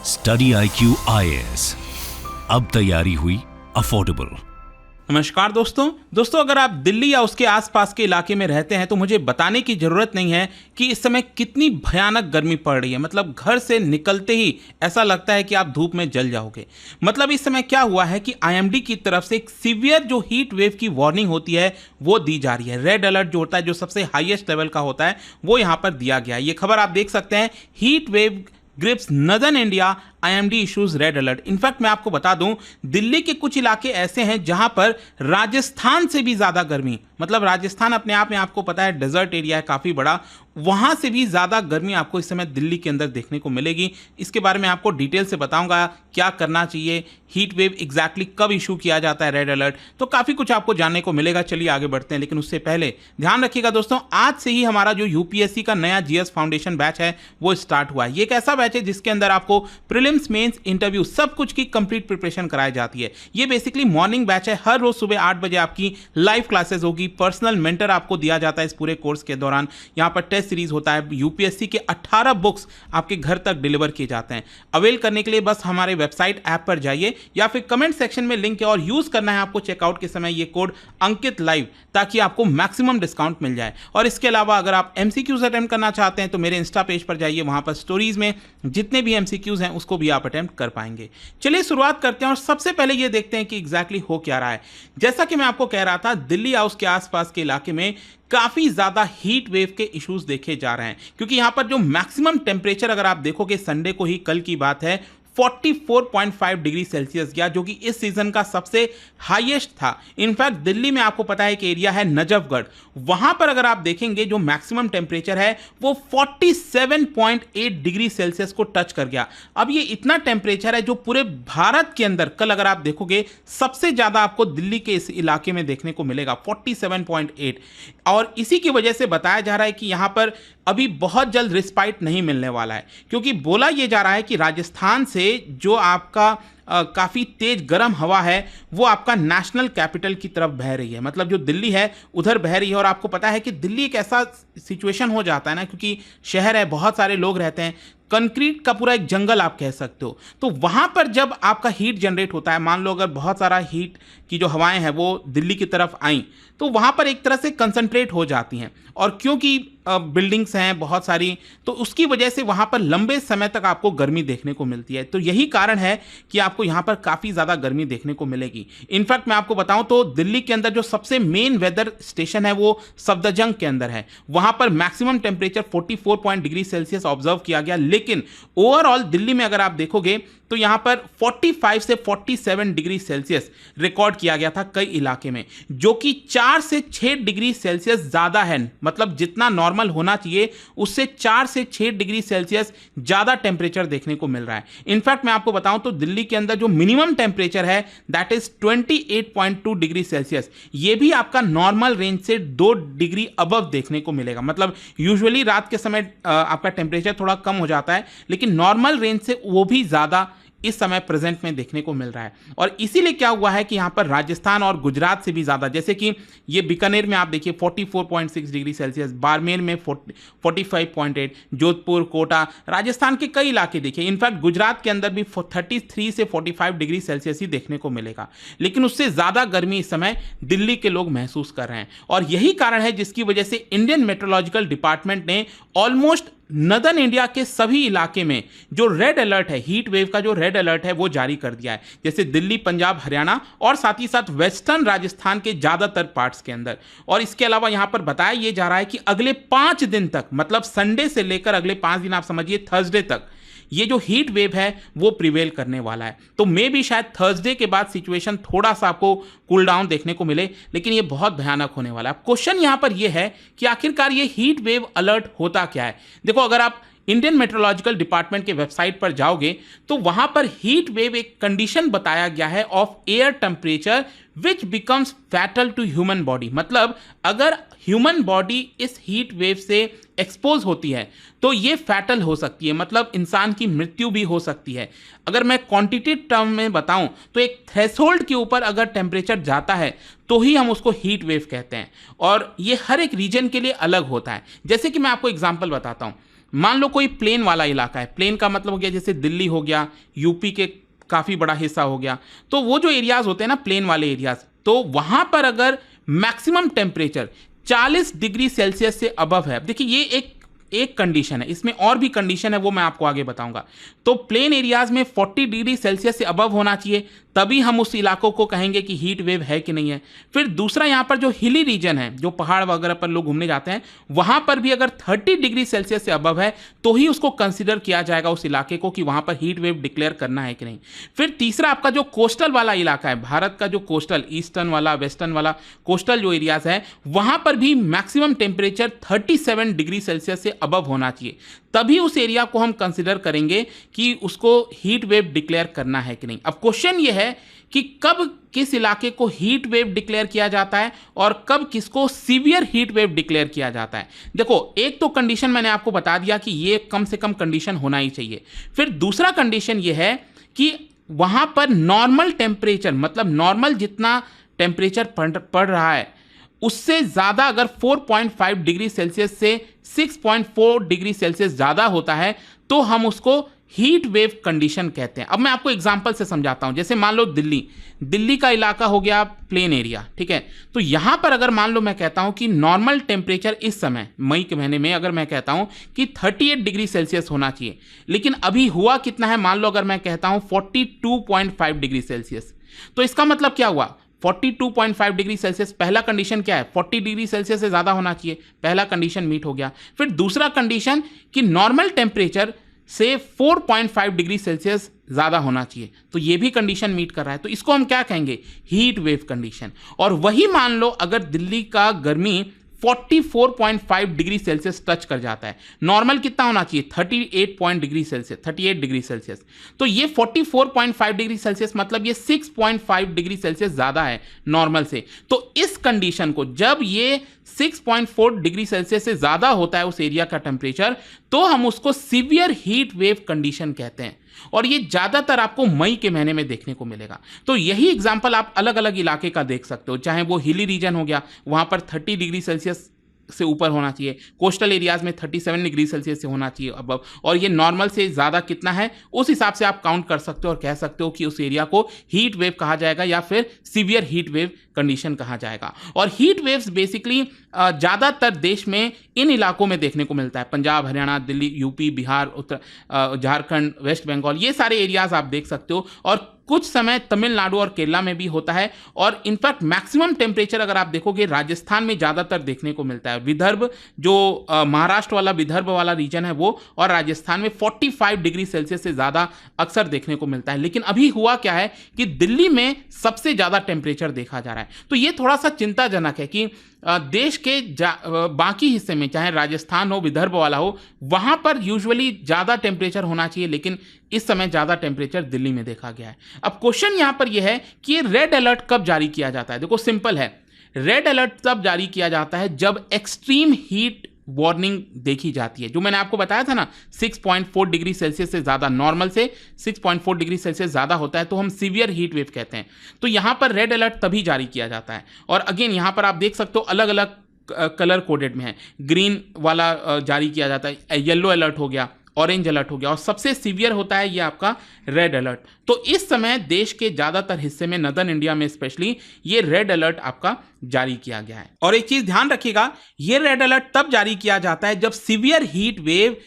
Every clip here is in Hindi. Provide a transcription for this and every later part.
स्टडी IQ IAS, अब तैयारी हुई अफोर्डेबल। नमस्कार दोस्तों अगर आप दिल्ली या उसके आसपास के इलाके में रहते हैं तो मुझे बताने की ज़रूरत नहीं है कि इस समय कितनी भयानक गर्मी पड़ रही है। मतलब घर से निकलते ही ऐसा लगता है कि आप धूप में जल जाओगे। मतलब इस समय क्या हुआ है कि IMD की तरफ से एक सीवियर जो हीट वेव की वार्निंग होती है वो दी जा रही है। रेड अलर्ट जो होता है, जो सबसे हाईएस्ट लेवल का होता है, वो यहाँ पर दिया गया है। ये खबर आप देख सकते हैं, heat wave grips northern India, IMD issues red alert. In fact मैं आपको बता दूं, दिल्ली के कुछ इलाके ऐसे हैं जहां पर राजस्थान से भी ज़्यादा गर्मी, मतलब राजस्थान अपने आप में आपको पता है डेजर्ट एरिया है काफ़ी बड़ा, वहां से भी ज़्यादा गर्मी आपको इस समय दिल्ली के अंदर देखने को मिलेगी। इसके बारे में आपको डिटेल से बताऊंगा क्या करना चाहिए, हीट वेव एग्जैक्टली कब इशू किया जाता है रेड अलर्ट, तो काफ़ी कुछ आपको जानने को मिलेगा। चलिए आगे बढ़ते हैं, लेकिन उससे पहले ध्यान रखिएगा दोस्तों, आज से ही हमारा जो UPSC का नया GS फाउंडेशन बैच है वो स्टार्ट हुआ है। ये एक ऐसा बैच है जिसके अंदर आपको प्रीलिम्स, मेंस, इंटरव्यू सब कुछ की कंप्लीट प्रिपरेशन कराई जाती है। ये बेसिकली मॉर्निंग बैच है, हर रोज सुबह 8 बजे आपकी लाइव क्लासेस होगी। पर्सनल मेंटर आपको दिया जाता है इस पूरे कोर्स के दौरान। यहाँ पर टेस्ट सीरीज होता है, UPSC के 18 बुक्स आपके घर तक डिलीवर किए जाते हैं। अवेल करने के लिए बस हमारे वेबसाइट ऐप पर जाइए या फिर कमेंट सेक्शन में लिंक है और यूज करना है आपको चेकआउट के समय ये कोड अंकित लाइव, ताकि आपको मैक्सिमम डिस्काउंट मिल जाए। और इसके अलावा अगर आप MCQs अटेम्प्ट करना चाहते हैं तो मेरे इंस्टा पेज पर जाइए, वहां पर स्टोरीज में जितने भी MCQs हैं उसको भी आप अटेम्प्ट कर पाएंगे। चलिए शुरुआत करते हैं और सबसे पहले ये देखते हैं कि एग्जैक्टली हो क्या रहा है। जैसा कि मैं आपको कह रहा था, दिल्ली या उसके आसपास के इलाके में काफी ज्यादा हीट वेव के इश्यूज देखे जा रहे हैं, क्योंकि यहां पर जो मैक्सिमम टेम्परेचर अगर आप देखोगे, संडे को ही कल की बात है, 44.5 डिग्री सेल्सियस गया, जो कि इस सीजन का सबसे हाईएस्ट था। इनफैक्ट दिल्ली में आपको पता है कि एरिया है नजफगढ़, वहां पर अगर आप देखेंगे जो मैक्सिमम टेम्परेचर है वो 47.8 डिग्री सेल्सियस को टच कर गया। अब ये इतना टेम्परेचर है जो पूरे भारत के अंदर कल अगर आप देखोगे सबसे ज्यादा आपको दिल्ली के इस इलाके में देखने को मिलेगा, 47.8। और इसी की वजह से बताया जा रहा है कि यहां पर अभी बहुत जल्द रिस्पाइट नहीं मिलने वाला है, क्योंकि बोला यह जा रहा है कि राजस्थान से जो आपका काफ़ी तेज गर्म हवा है वो आपका नेशनल कैपिटल की तरफ बह रही है, मतलब जो दिल्ली है उधर बह रही है। और आपको पता है कि दिल्ली एक ऐसा सिचुएशन हो जाता है ना, क्योंकि शहर है, बहुत सारे लोग रहते हैं, कंक्रीट का पूरा एक जंगल आप कह सकते हो। तो वहां पर जब आपका हीट जनरेट होता है, मान लो अगर बहुत सारा हीट की जो हवाएं हैं वो दिल्ली की तरफ आई, तो वहां पर एक तरह से कंसंट्रेट हो जाती हैं। और क्योंकि बिल्डिंग्स हैं बहुत सारी, तो उसकी वजह से वहां पर लंबे समय तक आपको गर्मी देखने को मिलती है। तो यही कारण है कि आपको यहां पर काफ़ी ज़्यादा गर्मी देखने को मिलेगी। इनफैक्ट मैं आपको बताऊं तो दिल्ली के अंदर जो सबसे मेन वेदर स्टेशन है वो सफदरजंग के अंदर है, वहां पर maximum temperature 44 degree Celsius observe किया गया। लेकिन ओवरऑल दिल्ली में अगर आप देखोगे तो यहां पर 45 से 47 डिग्री सेल्सियस रिकॉर्ड किया गया था कई इलाके में, जो कि 4 से 6 डिग्री सेल्सियस ज़्यादा है। मतलब जितना नॉर्मल होना चाहिए उससे 4 से 6 डिग्री सेल्सियस ज़्यादा टेम्परेचर देखने को मिल रहा है। इनफैक्ट मैं आपको बताऊं तो दिल्ली के अंदर जो मिनिमम टेम्परेचर है दैट इज 28.2 डिग्री सेल्सियस, ये भी आपका नॉर्मल रेंज से 2 डिग्री अबव देखने को मिलेगा। मतलब यूजुअली रात के समय आपका टेम्परेचर थोड़ा कम हो जाता है, लेकिन नॉर्मल रेंज से वो भी ज़्यादा इस समय प्रेजेंट में देखने को मिल रहा है। और इसीलिए क्या हुआ है कि यहाँ पर राजस्थान और गुजरात से भी ज़्यादा, जैसे कि ये बीकानेर में आप देखिए 44.6 डिग्री सेल्सियस, बाड़मेर में 45.8, जोधपुर, कोटा, राजस्थान के कई इलाके देखिए। इनफैक्ट गुजरात के अंदर भी 33 से 45 डिग्री सेल्सियस ही देखने को मिलेगा, लेकिन उससे ज़्यादा गर्मी इस समय दिल्ली के लोग महसूस कर रहे हैं। और यही कारण है जिसकी वजह से इंडियन मेट्रोलॉजिकल डिपार्टमेंट ने ऑलमोस्ट नदर्न इंडिया के सभी इलाके में जो रेड अलर्ट है, हीट वेव का जो रेड अलर्ट है वो जारी कर दिया है। जैसे दिल्ली, पंजाब, हरियाणा और साथ ही साथ वेस्टर्न राजस्थान के ज़्यादातर पार्ट्स के अंदर। और इसके अलावा यहाँ पर बताया ये जा रहा है कि अगले 5 दिन तक, मतलब संडे से लेकर अगले 5 दिन आप समझिए थर्सडे तक, ये जो हीट वेव है वो प्रिवेल करने वाला है। तो मे भी शायद थर्सडे के बाद सिचुएशन थोड़ा सा आपको कूल डाउन देखने को मिले, लेकिन ये बहुत भयानक होने वाला है। क्वेश्चन यहां पर ये है कि आखिरकार ये हीट वेव अलर्ट होता क्या है। देखो, अगर आप इंडियन मेट्रोलॉजिकल डिपार्टमेंट के वेबसाइट पर जाओगे तो वहां पर हीट वेव एक कंडीशन बताया गया है of air temperature which becomes fatal to human body. मतलब अगर ह्यूमन बॉडी इस हीट वेव से एक्सपोज होती है तो ये फैटल हो सकती है, मतलब इंसान की मृत्यु भी हो सकती है। अगर मैं क्वांटिटेटिव टर्म में बताऊं तो एक थ्रेशोल्ड के ऊपर अगर टेम्परेचर जाता है तो ही हम उसको हीट वेव कहते हैं, और ये हर एक रीजन के लिए अलग होता है। जैसे कि मैं आपको एग्जांपल बताता हूं, मान लो कोई प्लेन वाला इलाका है, प्लेन का मतलब हो गया जैसे दिल्ली हो गया, यूपी के काफ़ी बड़ा हिस्सा हो गया, तो वो जो एरियाज़ होते हैं ना प्लेन वाले एरियाज़, तो वहाँ पर अगर मैक्सिमम टेम्परेचर 40 डिग्री सेल्सियस से अबव है, देखिए ये एक कंडीशन है, इसमें और भी कंडीशन है वो मैं आपको आगे बताऊंगा। तो प्लेन एरियाज में 40 डिग्री सेल्सियस से अबव होना चाहिए, तभी हम उस इलाकों को कहेंगे कि हीट वेव है कि नहीं है। फिर दूसरा यहाँ पर जो हिली रीजन है, जो पहाड़ वगैरह पर लोग घूमने जाते हैं, वहाँ पर भी अगर 30 डिग्री सेल्सियस से अबव है तो ही उसको कंसिडर किया जाएगा उस इलाके को कि वहाँ पर हीट वेव डिक्लेयर करना है कि नहीं। फिर तीसरा आपका जो कोस्टल वाला इलाका है, भारत का जो कोस्टल, ईस्टर्न वाला, वेस्टर्न वाला कोस्टल जो एरियाज है, वहाँ पर भी मैक्सिमम टेम्परेचर 37 डिग्री सेल्सियस से अबव होना चाहिए, तभी उस एरिया को हम कंसिडर करेंगे कि उसको हीट वेव डिक्लेयर करना है कि नहीं। अब क्वेश्चन ये है कि कब किस इलाके को हीट वेव डिक्लेयर किया जाता है और कब किसको सीवियर हीट वेव डिक्लेयर किया जाता है। देखो, एक तो कंडीशन मैंने आपको बता दिया कि ये कम से कम कंडीशन होना ही चाहिए। फिर दूसरा कंडीशन ये है कि वहां पर नॉर्मल टेम्परेचर, मतलब नॉर्मल जितना टेम्परेचर पड़ रहा है उससे ज़्यादा अगर 4.5 डिग्री सेल्सियस से 6.4 डिग्री सेल्सियस ज़्यादा होता है तो हम उसको हीट वेव कंडीशन कहते हैं। अब मैं आपको एग्जांपल से समझाता हूं। जैसे मान लो दिल्ली का इलाका हो गया प्लेन एरिया, ठीक है। तो यहां पर अगर मान लो मैं कहता हूं कि नॉर्मल टेम्परेचर इस समय मई के महीने में अगर मैं कहता हूं कि 38 डिग्री सेल्सियस होना चाहिए, लेकिन अभी हुआ कितना है, मान लो अगर मैं कहता हूं 42.5 डिग्री सेल्सियस, तो इसका मतलब क्या हुआ, 42.5 डिग्री सेल्सियस। पहला कंडीशन क्या है, 40 डिग्री सेल्सियस से ज़्यादा होना चाहिए, पहला कंडीशन मीट हो गया। फिर दूसरा कंडीशन कि नॉर्मल टेम्परेचर से 4.5 डिग्री सेल्सियस ज़्यादा होना चाहिए, तो ये भी कंडीशन मीट कर रहा है, तो इसको हम क्या कहेंगे, हीट वेव कंडीशन। और वही मान लो अगर दिल्ली का गर्मी 44.5 डिग्री सेल्सियस टच कर जाता है, नॉर्मल कितना होना चाहिए 38 डिग्री सेल्सियस, तो ये 44.5 डिग्री सेल्सियस मतलब ये 6.5 डिग्री सेल्सियस ज़्यादा है नॉर्मल से। तो इस कंडीशन को जब ये 6.4 डिग्री सेल्सियस से ज़्यादा होता है उस एरिया का टेम्परेचर, तो हम उसको सीवियर हीट वेव कंडीशन कहते हैं, और ये ज़्यादातर आपको मई के महीने में देखने को मिलेगा। तो यही एग्जाम्पल आप अलग अलग इलाके का देख सकते हो, चाहे वो हिली रीजन हो गया, वहाँ पर 30 डिग्री सेल्सियस से ऊपर होना चाहिए, कोस्टल एरियाज में 37 डिग्री सेल्सियस से होना चाहिए अबव, और ये नॉर्मल से ज़्यादा कितना है उस हिसाब से आप काउंट कर सकते हो और कह सकते हो कि उस एरिया को हीट वेव कहा जाएगा या फिर सीवियर हीट वेव कंडीशन कहा जाएगा। और हीट वेव्स बेसिकली ज़्यादातर देश में इन इलाकों में देखने को मिलता है, पंजाब, हरियाणा, दिल्ली, यूपी, बिहार, झारखंड, वेस्ट बंगाल, ये सारे एरियाज आप देख सकते हो। और कुछ समय तमिलनाडु और केरला में भी होता है, और इनफैक्ट मैक्सिमम टेम्परेचर अगर आप देखोगे राजस्थान में ज़्यादातर देखने को मिलता है। विदर्भ जो महाराष्ट्र वाला विदर्भ वाला रीजन है वो, और राजस्थान में 45 डिग्री सेल्सियस से ज़्यादा अक्सर देखने को मिलता है। लेकिन अभी हुआ क्या है कि दिल्ली में सबसे ज़्यादा टेम्परेचर देखा जा रहा है, तो ये थोड़ा सा चिंताजनक है कि देश के बाकी हिस्से में, चाहे राजस्थान हो, विदर्भ वाला हो, वहाँ पर यूजुअली ज़्यादा टेम्परेचर होना चाहिए, लेकिन इस समय ज़्यादा टेम्परेचर दिल्ली में देखा गया है। अब क्वेश्चन यहाँ पर यह है कि ये रेड अलर्ट कब जारी किया जाता है। देखो सिंपल है, रेड अलर्ट तब जारी किया जाता है जब एक्सट्रीम हीट वार्निंग देखी जाती है, जो मैंने आपको बताया था ना, 6.4 डिग्री सेल्सियस से ज़्यादा, नॉर्मल से 6.4 डिग्री सेल्सियस ज़्यादा होता है तो हम सीवियर हीट वेव कहते हैं। तो यहाँ पर रेड अलर्ट तभी जारी किया जाता है। और अगेन यहाँ पर आप देख सकते हो अलग अलग कलर कोडेड में है, ग्रीन वाला जारी किया जाता है, येलो अलर्ट हो गया, ऑरेंज अलर्ट हो गया, और सबसे सीवियर होता है ये आपका रेड अलर्ट। तो इस समय देश के ज़्यादातर हिस्से में, नदर्न इंडिया में स्पेशली, ये रेड अलर्ट आपका जारी किया गया है। और एक चीज़ ध्यान रखिएगा, ये रेड अलर्ट तब जारी किया जाता है जब सीवियर हीट वेव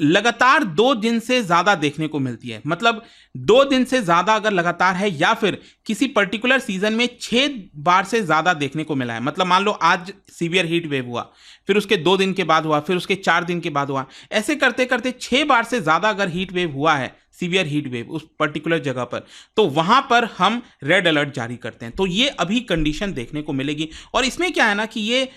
लगातार 2 दिन से ज़्यादा देखने को मिलती है। मतलब 2 दिन से ज़्यादा अगर लगातार है, या फिर किसी पर्टिकुलर सीजन में 6 बार से ज़्यादा देखने को मिला है। मतलब मान लो आज सीवियर हीट वेव हुआ, फिर उसके 2 दिन के बाद हुआ, फिर उसके 4 दिन के बाद हुआ, ऐसे करते करते 6 बार से ज़्यादा अगर हीट वेव हुआ है, सीवियर हीट वेव उस पर्टिकुलर जगह पर, तो वहां पर हम रेड अलर्ट जारी करते हैं। तो ये अभी कंडीशन देखने को मिलेगी। और इसमें क्या है ना कि ये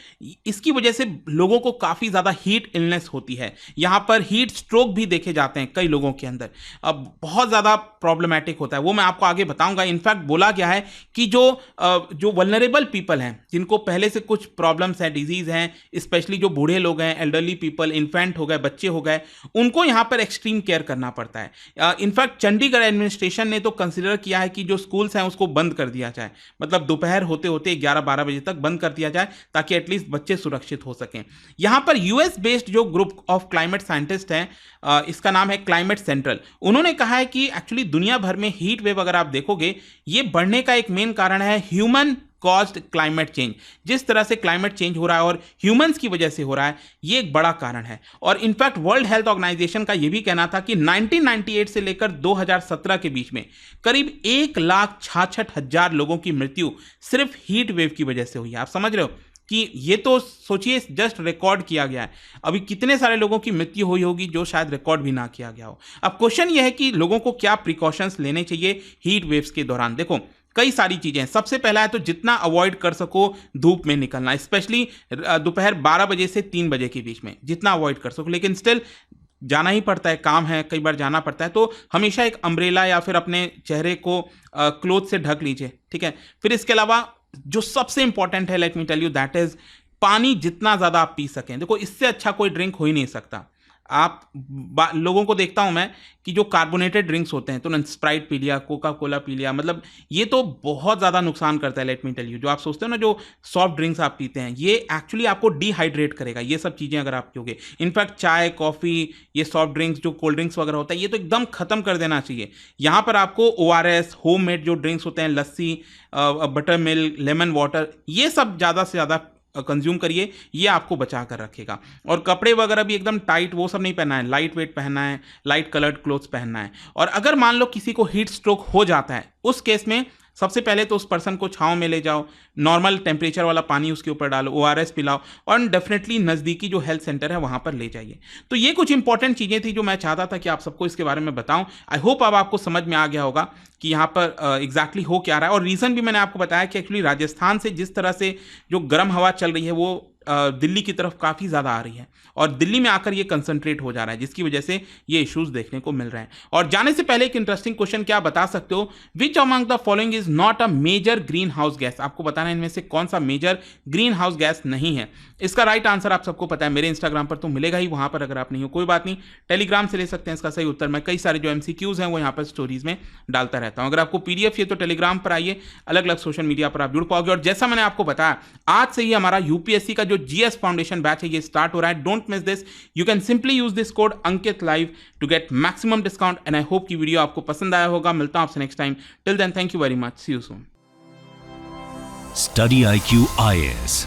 इसकी वजह से लोगों को काफ़ी ज़्यादा हीट इलनेस होती है, यहाँ पर हीट स्ट्रोक भी देखे जाते हैं कई लोगों के अंदर। अब बहुत ज़्यादा प्रॉब्लमैटिक होता है, वो मैं आपको आगे बताऊंगा। इनफैक्ट बोला गया है कि जो वल्नरेबल पीपल हैं, जिनको पहले से कुछ प्रॉब्लम्स हैं, डिजीज़ हैं, स्पेशली जो बूढ़े लोग हैं, एल्डरली पीपल, इन्फेंट हो गए, बच्चे हो गए, उनको यहाँ पर एक्सट्रीम केयर करना पड़ता है। इनफैक्ट चंडीगढ़ एडमिनिस्ट्रेशन ने तो कंसिडर किया है कि जो स्कूल्स हैं उसको बंद कर दिया जाए, मतलब दोपहर होते होते 11-12 बजे तक बंद कर दिया जाए ताकि एटलीस्ट बच्चे सुरक्षित हो सकें। यहाँ पर यूएस बेस्ड जो ग्रुप ऑफ क्लाइमेट साइंटिस्ट हैं, इसका नाम है क्लाइमेट सेंट्रल, उन्होंने कहा है कि एक्चुअली दुनिया भर में हीट वेव अगर आप देखोगे ये बढ़ने का एक मेन कारण है ह्यूमन कॉज्ड क्लाइमेट चेंज। जिस तरह से क्लाइमेट चेंज हो रहा है और ह्यूमंस की वजह से हो रहा है, ये एक बड़ा कारण है। और इनफैक्ट वर्ल्ड हेल्थ ऑर्गेनाइजेशन का ये भी कहना था कि 1998 से लेकर 2017 के बीच में करीब 1,66,000 लोगों की मृत्यु सिर्फ हीट वेव की वजह से हुई है। आप समझ रहे हो कि ये तो सोचिए जस्ट रिकॉर्ड किया गया है, अभी कितने सारे लोगों की मृत्यु हुई होगी जो शायद रिकॉर्ड भी ना किया गया हो। अब क्वेश्चन ये है कि लोगों को क्या प्रिकॉशंस लेने चाहिए हीट वेव्स के दौरान। देखो कई सारी चीजें हैं। सबसे पहला है तो जितना अवॉइड कर सको धूप में निकलना, स्पेशली दोपहर 12 बजे से 3 बजे के बीच में जितना अवॉइड कर सको, लेकिन स्टिल जाना ही पड़ता है, काम है, कई बार जाना पड़ता है, तो हमेशा एक अम्ब्रेला या फिर अपने चेहरे को क्लोथ से ढक लीजिए, ठीक है। फिर इसके अलावा जो सबसे इंपॉर्टेंट है, let me tell you, that is पानी जितना ज़्यादा आप पी सकें। देखो इससे अच्छा कोई ड्रिंक हो ही नहीं सकता। आप लोगों को देखता हूं मैं कि जो कार्बोनेटेड ड्रिंक्स होते हैं, तो स्प्राइट पी लिया, कोका कोला पी लिया, मतलब ये तो बहुत ज़्यादा नुकसान करता है। लेट मी टेल यू, जो आप सोचते हो ना जो सॉफ्ट ड्रिंक्स आप पीते हैं, ये एक्चुअली आपको डिहाइड्रेट करेगा। ये सब चीज़ें अगर आप पियोगे, इनफैक्ट चाय, कॉफ़ी, ये सॉफ्ट ड्रिंक्स, जो कोल्ड ड्रिंक्स वगैरह होता है, ये तो एकदम खत्म कर देना चाहिए। यहाँ पर आपको ORS, होममेड जो ड्रिंक्स होते हैं, लस्सी, बटर मिल्क, लेमन वाटर, ये सब ज़्यादा से ज़्यादा कंज्यूम करिए, ये आपको बचा कर रखेगा। और कपड़े वगैरह भी एकदम टाइट वो सब नहीं पहनना है, लाइट वेट पहनना है, लाइट कलर्ड क्लोथ्स पहनना है। और अगर मान लो किसी को हीट स्ट्रोक हो जाता है, उस केस में सबसे पहले तो उस पर्सन को छांव में ले जाओ, नॉर्मल टेम्परेचर वाला पानी उसके ऊपर डालो, ORS पिलाओ, और डेफिनेटली नज़दीकी जो हेल्थ सेंटर है वहाँ पर ले जाइए। तो ये कुछ इंपॉर्टेंट चीज़ें थी जो मैं चाहता था कि आप सबको इसके बारे में बताऊं। आई होप अब आपको समझ में आ गया होगा कि यहाँ पर एग्जैक्टली हो क्या रहा है। और रीज़न भी मैंने आपको बताया कि एक्चुअली राजस्थान से जिस तरह से जो गर्म हवा चल रही है वो दिल्ली की तरफ काफ़ी ज़्यादा आ रही है, और दिल्ली में आकर ये कंसंट्रेट हो जा रहा है, जिसकी वजह से ये इश्यूज देखने को मिल रहे हैं। और जाने से पहले एक इंटरेस्टिंग क्वेश्चन, क्या बता सकते हो which among the following is not a major greenhouse gas? आपको बताना है इनमें से कौन सा मेजर ग्रीन हाउस गैस नहीं है। इसका राइट आंसर आप सबको पता है, मेरे इंस्टाग्राम पर तो मिलेगा ही, वहां पर अगर आप नहीं हो कोई बात नहीं, टेलीग्राम से ले सकते हैं इसका सही उत्तर। मैं कई सारे जो MCQs हैं वो यहाँ पर स्टोरीज में डालता रहता हूँ। अगर आपको PDF चाहिए तो टेलीग्राम पर आइए, अलग अलग सोशल मीडिया पर आप जुड़ पाओगे। और जैसा मैंने आपको बताया, आज से ही हमारा UPSC का जो GS फाउंडेशन बैच है ये स्टार्ट हो रहा है। Don't miss this, you can simply use this code Ankit live to get maximum discount. And I hope की वीडियो आपको पसंद आया होगा। मिलता हूं आपसे next time. Till then, thank you very much, see you soon. Study IQ IAS,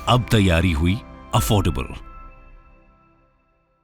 अब तैयारी हुई अफोर्डेबल।